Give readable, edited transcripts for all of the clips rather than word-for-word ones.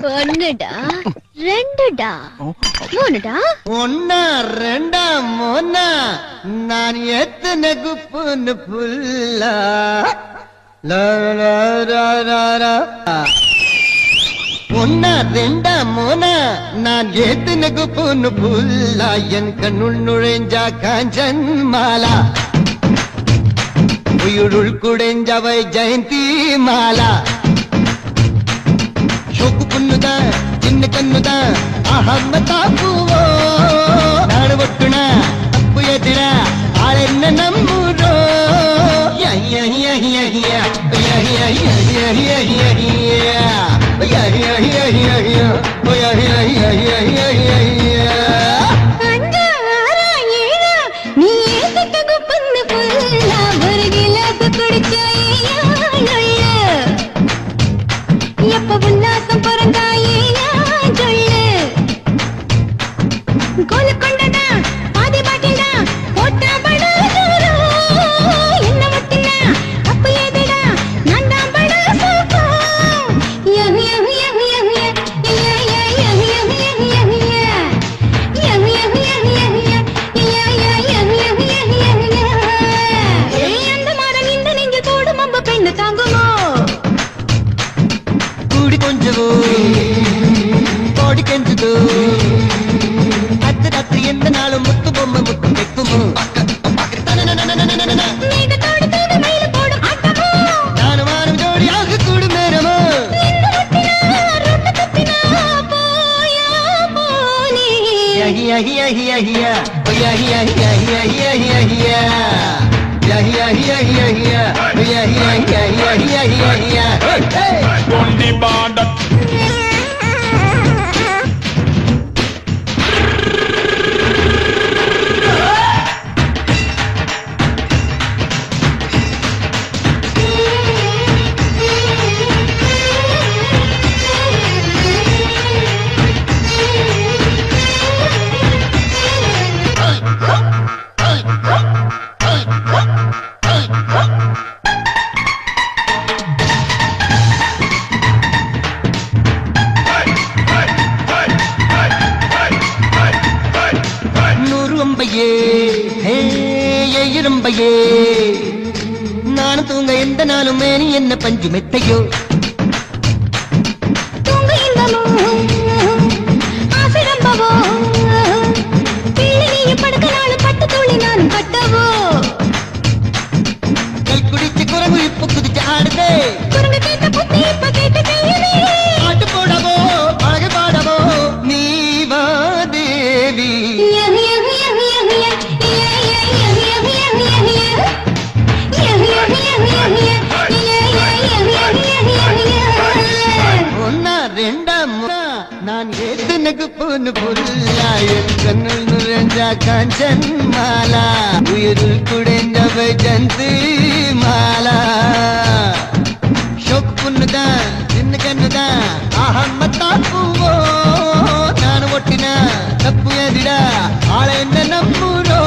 ஒண்ணுடா ரெண்டுடா மூணுடா ஒன்னா ரெண்டா மூணா நான் எத்தனை குப்புன்னு புல்லா ஒன்னா ரெண்டா மூணா நான் எத்தனை குப்புன்னு புல்லா என் கண்ணுள் நுழைஞ்சா காஞ்சன் மாலா உயிருள் குடைஞ்சவை ஜெயந்தி மாலா சோக்கு புண்ணுதா சின்ன கண்ணுதா அகம்மதா பூவோ நாடு ஒட்டுனா தப்பு எதிர ஆள் என்ன நம்புறோ எப்ப உல்லாசம் பிறந்தாயே சொல்லு கோலு கொண்டடா பாதி பாட்டில்டா போட்டா பட என்ன முட்டினா அப்ப ஏதடா நான் தான் பட சூப்பா அந்த மாறம் இந்த நெஞ்சில் போடும் அம்ப பெண்ணு தாங்குமோ கொஞ்சவோ கோடி கெஞ்சதோ அத்து எந்த நாளும் முத்து பொம்மை முத்து வைக்குமோ நானும் வாரம் ஜோடியாக கூடும் நேரமோ இரும்பையே நானும் தூங்க எந்த நாளும் மேனி என்ன பஞ்சு மெத்தையோ தூங்க இன்பமோ ஆசிரம்பவோ நீ படுக்க நாளும் பட்டு தூளி நானும் கட்டவோ கல் குடிச்சு குரங்கு இப்ப குதிச்சு ஆடுதே குரங்கு கேட்ட புத்தி இப்ப கேட்ட கையனே பாட்டு போடவோ அழகு பாடவோ நீ வா தேவி ஒன்னா ரெண்டா நான் எத்தனைக்கு பொண்ணு புல்லாயன் கண்ணுள் நுழைஞ்சா காஞ்சன் மாலா உயிருள் குடைந்தவை ஜந்தி மாலா ஷோக்கு புண்ணுதான் சின்ன கண்ணுதான் அகம்மத்தா பூவோ நான் ஒட்டினா தப்பு எதிரா ஆளை என்ன நம்புறோ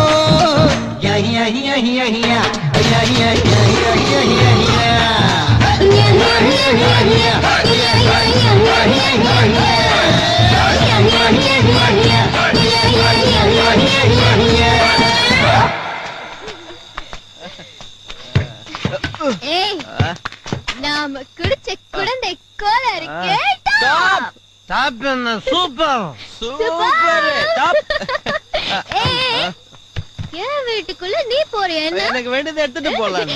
நாம குடிச்ச குழந்தை கோல இருக்கே சூப்பர் என் வீட்டுக்குள்ள நீ போறியா? எனக்கு வேண்டியதை எடுத்துட்டு போலாம்.